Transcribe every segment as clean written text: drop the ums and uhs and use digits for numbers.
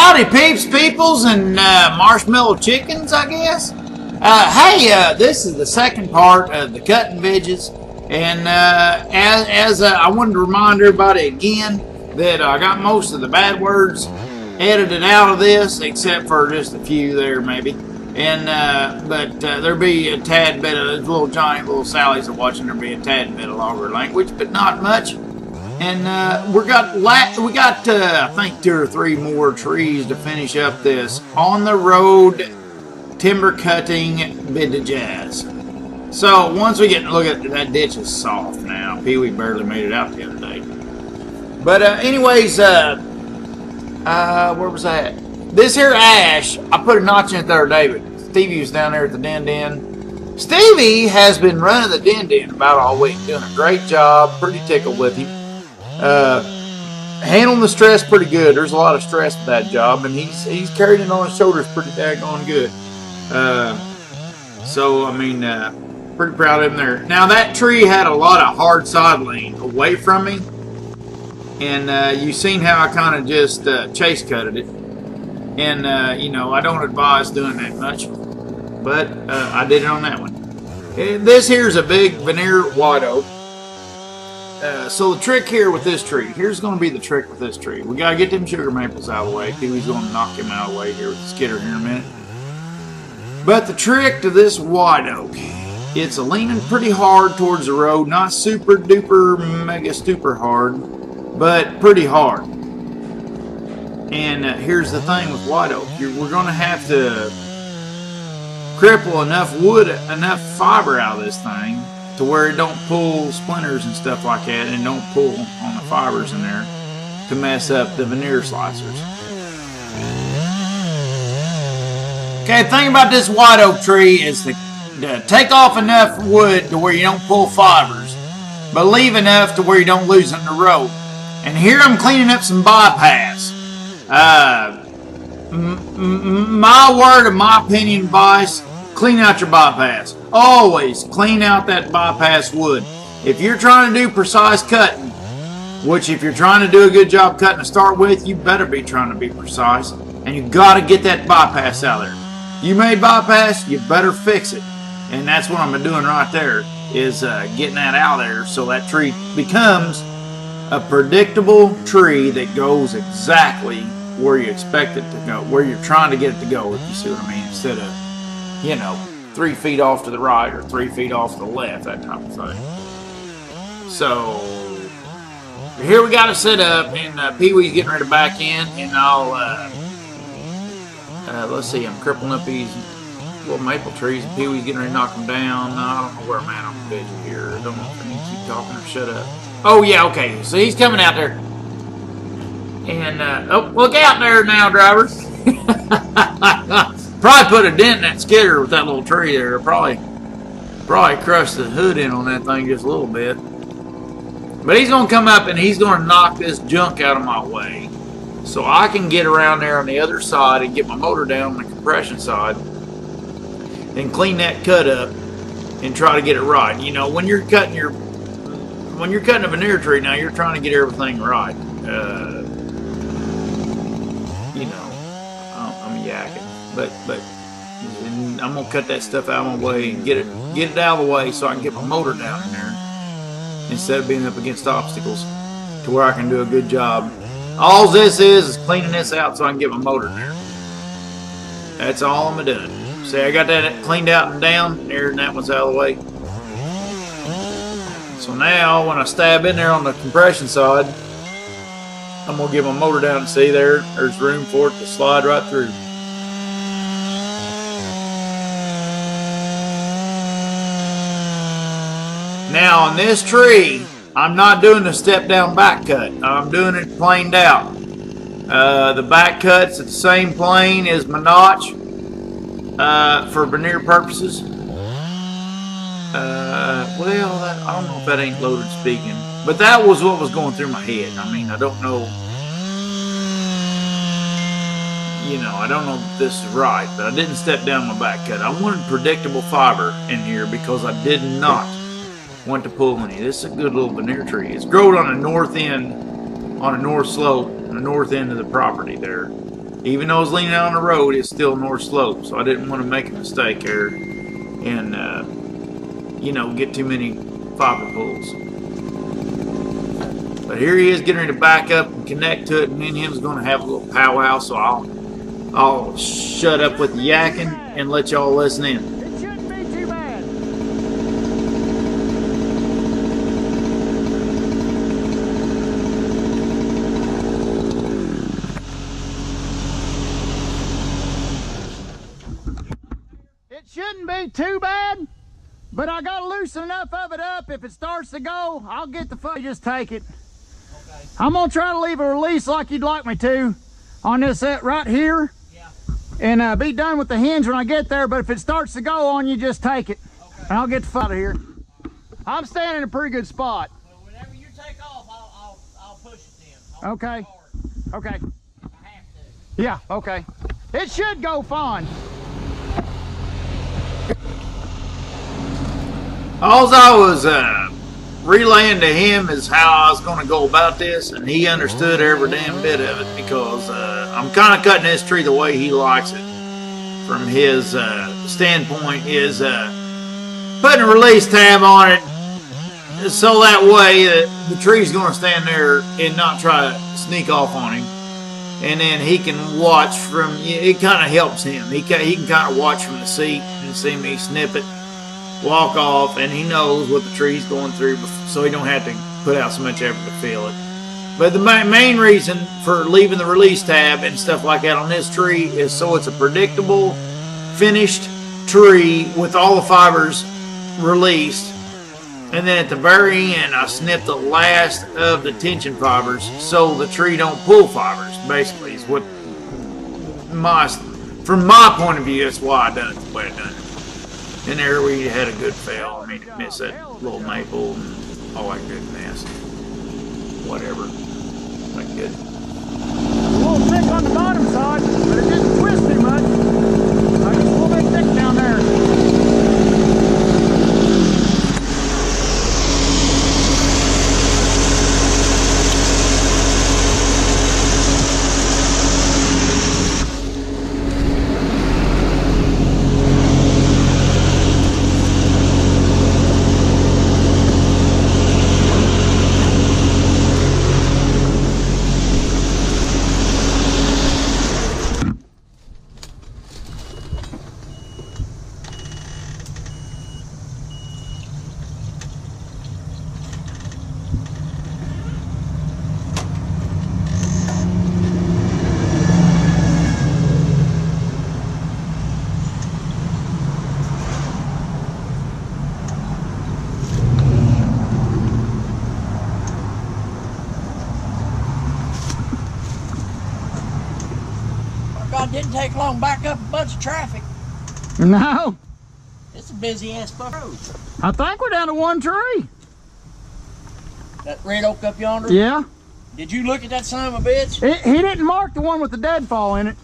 Howdy peeps, peoples, and marshmallow chickens, I guess. Hey, this is the second part of the cutting vidges, and as I wanted to remind everybody again that I got most of the bad words edited out of this, except for just a few there maybe. And but there'll be a tad bit of little Johnny, little Sally's are watching. There'll be a tad bit of longer language, but not much. And we got I think 2 or 3 more trees to finish up this on the road timber cutting vintage jazz. So once we get look at that ditch is soft now. Pee Wee barely made it out the other day. But anyways, where was that? This here ash, I put a notch in it the other day, but Stevie was down there at the den. Stevie has been running the den about all week, doing a great job. Pretty tickled with him. Handling the stress pretty good. There's a lot of stress with that job, and he's carried it on his shoulders pretty daggone good. So I mean, pretty proud of him there. Now that tree had a lot of hard sod lean away from me, and you seen how I kind of just chase cutted it. And you know, I don't advise doing that much, but I did it on that one. This here's a big veneer white oak. So the trick here with this tree, here's going to be the trick with this tree. We got to get them sugar maples out of the way. Pee Wee's going to knock him out of the way here with the skidder here in a minute. But the trick to this white oak, it's leaning pretty hard towards the road. Not super duper mega super hard, but pretty hard. And here's the thing with white oak. We're going to have to cripple enough wood, enough fiber out of this thing to where it don't pull splinters and stuff like that, and don't pull on the fibers in there to mess up the veneer slicers. Okay, the thing about this white oak tree is to take off enough wood to where you don't pull fibers, but leave enough to where you don't lose it in the road. And here I'm cleaning up some bypass. My word of my opinion advice, clean out your bypass. Always clean out that bypass wood. If you're trying to do precise cutting, which if you're trying to do a good job cutting to start with, you better be trying to be precise. And you got to get that bypass out there. You made bypass, you better fix it. And that's what I'm doing right there, is getting that out there so that tree becomes a predictable tree that goes exactly where you expect it to go, where you're trying to get it to go, if you see what I mean, instead of, you know, 3 feet off to the right or 3 feet off to the left, that type of thing. So here we got it set up, and Pee Wee's getting ready to back in, and I'll let's see, I'm crippling up these little maple trees, and Pee Wee's getting ready to knock them down. I don't know where I'm at on the vision here. I don't know if I need to keep talking or shut up. Oh yeah, okay. So he's coming out there, and oh, look out there now, driver. Probably put a dent in that skidder with that little tree there. Probably crushed the hood in on that thing just a little bit. But he's going to come up and he's going to knock this junk out of my way so I can get around there on the other side and get my motor down on the compression side and clean that cut up and try to get it right. You know, when you're cutting a veneer tree, now you're trying to get everything right. You know, I'm yakking. But I'm gonna cut that stuff out of my way and get it out of the way so I can get my motor down in there instead of being up against obstacles to where I can do a good job. All this is cleaning this out so I can get my motor in there. That's all I'm doing. See, I got that cleaned out and down there, and that one's out of the way. So now when I stab in there on the compression side, I'm gonna get my motor down and see there's room for it to slide right through. Now on this tree, I'm not doing the step down back cut. I'm doing it planed out. The back cut's at the same plane as my notch for veneer purposes. Well, I don't know if that ain't loaded speaking, but that was what was going through my head. I mean, I don't know. You know, I don't know if this is right, but I didn't step down my back cut. I wanted predictable fiber in here because I did not want to pull any. This is a good little veneer tree. It's grown on the north end, on a north slope, on the north end of the property there. Even though I was leaning out on the road, it's still north slope, so I didn't want to make a mistake there and, get too many fiber pulls. But here he is getting ready to back up and connect to it, and me and him's going to have a little powwow, so I'll shut up with the yakking and let y'all listen in. It shouldn't be too bad. It shouldn't be too bad, but I got to loosen enough of it up. If it starts to go, I'll get the foot. Just take it. Okay. I'm going to try to leave a release like you'd like me to on this set right here. And be done with the hinge when I get there, but if it starts to go on you, just take it. Okay. And I'll get the foot out of here. I'm standing in a pretty good spot. Well, whenever you take off, I'll push it then. Okay. Okay. I have to. Yeah, okay. It should go fine. All I was relaying to him is how I was going to go about this, and he understood every damn bit of it because I'm kind of cutting this tree the way he likes it. From his standpoint, is putting a release tab on it so that way the tree's going to stand there and not try to sneak off on him. And then he can watch from, it kind of helps him. He can kind of watch from the seat and see me snip it, walk off, and he knows what the tree's going through, so he don't have to put out so much effort to feel it. But the main reason for leaving the release tab and stuff like that on this tree is so it's a predictable, finished tree with all the fibers released. And then at the very end, I snip the last of the tension fibers so the tree don't pull fibers, basically, is what from my point of view, that's why I done it the way I done it. And there we had a good fail. I mean, it missed that little maple and all that good mess. Whatever. Like good. A little thick on the bottom side, but it didn't twist too much. I just a little bit thick down there. God, didn't take long. Back up a bunch of traffic. No. It's a busy ass road. I think we're down to one tree. That red oak up yonder? Yeah. Did you look at that son of a bitch? He didn't mark the one with the deadfall in it.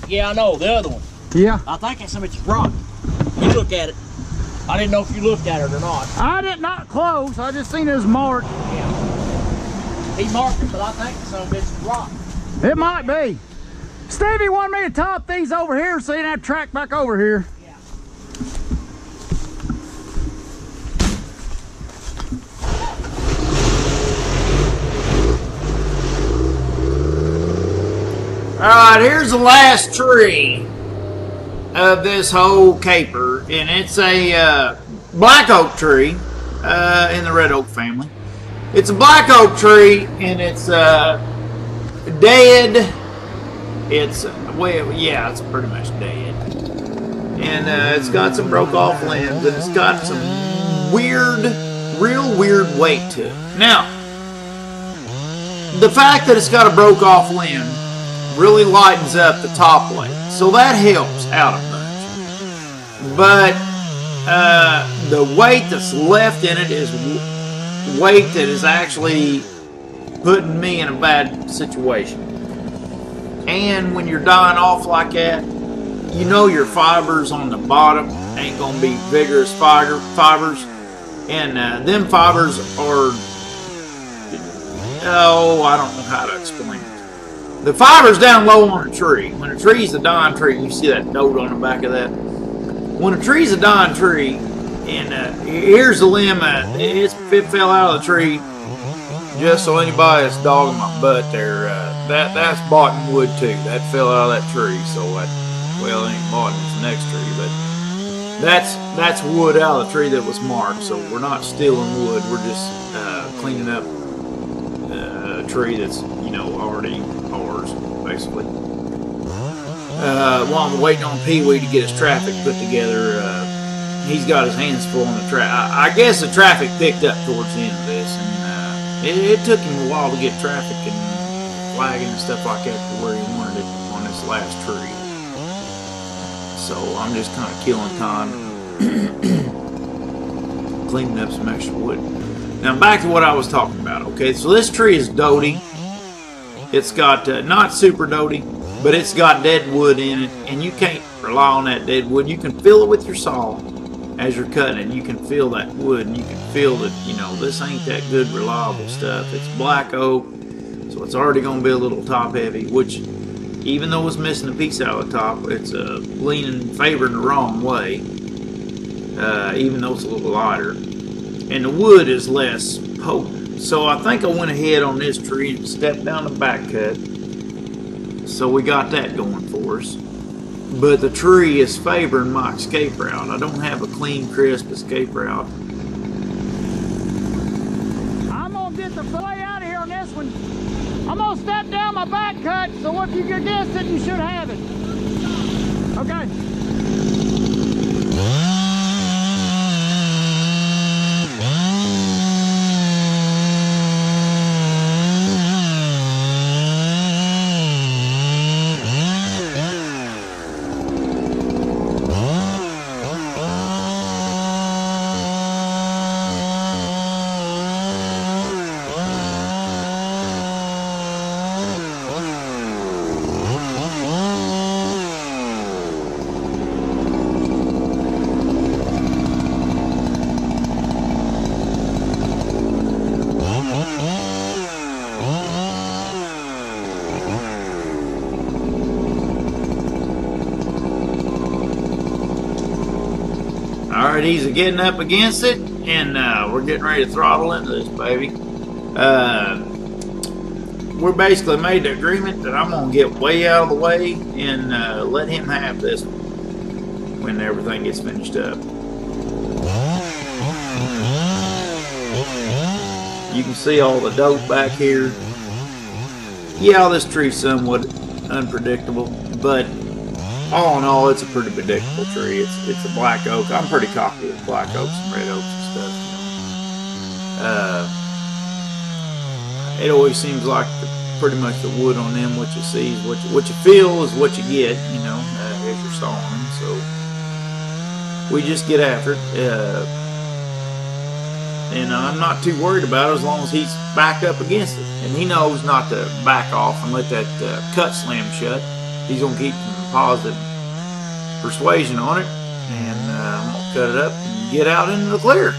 Yeah, I know. The other one. Yeah. I think that's somebody's rock. You look at it. I didn't know if you looked at it or not. I did not close. I just seen his mark. Yeah. He marked it, but I think it's some bitch's rock. It might be. Stevie wanted me to top these over here so you didn't have to track back over here. Yeah. Alright, here's the last tree of this whole caper, and it's a black oak tree in the red oak family. It's a black oak tree, and it's dead. It's, well, yeah, it's pretty much dead. And it's got some broke off limbs, and it's got some weird, real weird weight to it. Now, the fact that it's got a broke off limb really lightens up the top weight, so that helps out a bunch. But the weight that's left in it is weight that is actually putting me in a bad situation. And when you're dying off like that, you know your fibers on the bottom ain't going to be vigorous fibers. And them fibers are, oh, I don't know how to explain it. The fiber's down low on a tree. When a tree's a dying tree, you see that note on the back of that. When a tree's a dying tree, and here's the limb, it fell out of the tree. Just so anybody that's dogging my butt there, that's boughten wood too. That fell out of that tree, so that, well, it ain't boughten, it's the next tree, but that's wood out of the tree that was marked. So we're not stealing wood, we're just cleaning up a tree that's, you know, already ours, basically. While I'm waiting on Pee Wee to get his traffic put together, he's got his hands full on the traffic. I guess the traffic picked up towards the end of this, and it took him a while to get traffic and flagging and stuff like that to where he wanted it on this last tree. So I'm just kind of killing time, cleaning up some extra wood. Now back to what I was talking about. Okay, so this tree is doty. It's got not super doty, but it's got dead wood in it, and you can't rely on that dead wood. You can feel it with your saw as you're cutting it. You can feel that wood, and you can feel that, you know, this ain't that good reliable stuff. It's black oak, so it's already going to be a little top heavy, which even though it's missing a piece out of the top, it's leaning, favoring the wrong way, even though it's a little lighter. And the wood is less potent. So I think I went ahead on this tree and stepped down the back cut. So we got that going for us. But the tree is favoring my escape route. I don't have a clean, crisp escape route. I'm gonna get the way out of here on this one. I'm gonna step down my back cut, so if you can guess it, you should have it. Okay. Alright, he's getting up against it, and we're getting ready to throttle into this baby. We're basically made the agreement that I'm going to get way out of the way and let him have this when everything gets finished up. You can see all the dope back here. Yeah, this tree's somewhat unpredictable, but all in all, it's a pretty predictable tree. It's a black oak. I'm pretty cocky with black oaks and red oaks and stuff. You know. It always seems like pretty much the wood on them, what you see is what you feel is what you get. You know, as you're sawing them. So we just get after it, and I'm not too worried about it as long as he's back up against it, and he knows not to back off and let that cut slam shut. He's gonna keep some positive persuasion on it, and I'm gonna cut it up and get out into the clear.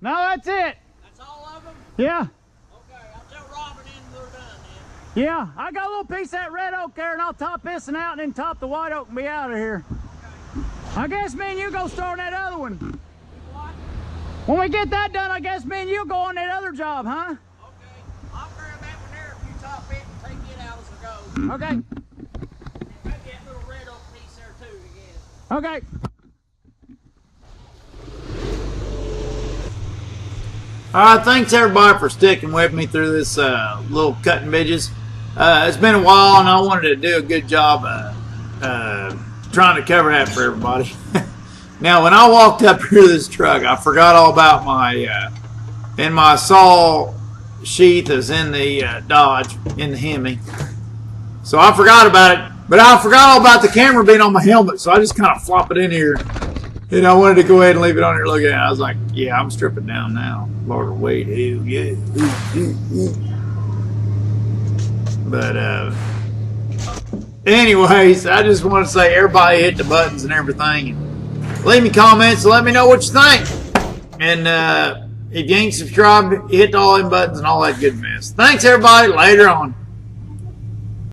No, that's it. That's all of them? Yeah. Okay, I'll tell Robin in they're done then. Yeah, I got a little piece of that red oak there, and I'll top this one out and then top the white oak and be out of here. I guess me and you go start on that other one. What? When we get that done, I guess me and you go on that other job, huh? Okay. I'll grab that one there if you top it and take it out as it goes. Okay. Maybe that little red oak piece there too again. Okay. All right, thanks everybody for sticking with me through this little cutting midges. It's been a while, and I wanted to do a good job trying to cover that for everybody. Now, when I walked up here to this truck, I forgot all about my saw sheath is in the Dodge, in the Hemi. So I forgot about it, but I forgot all about the camera being on my helmet, so I just kind of flop it in here. And I wanted to go ahead and leave it on here looking at it. I was like, yeah, I'm stripping down now. Lord, wait, hell yeah. But, anyways, I just want to say everybody hit the buttons and everything. And leave me comments and let me know what you think. And if you ain't subscribed, hit all them buttons and all that good mess. Thanks, everybody. Later on.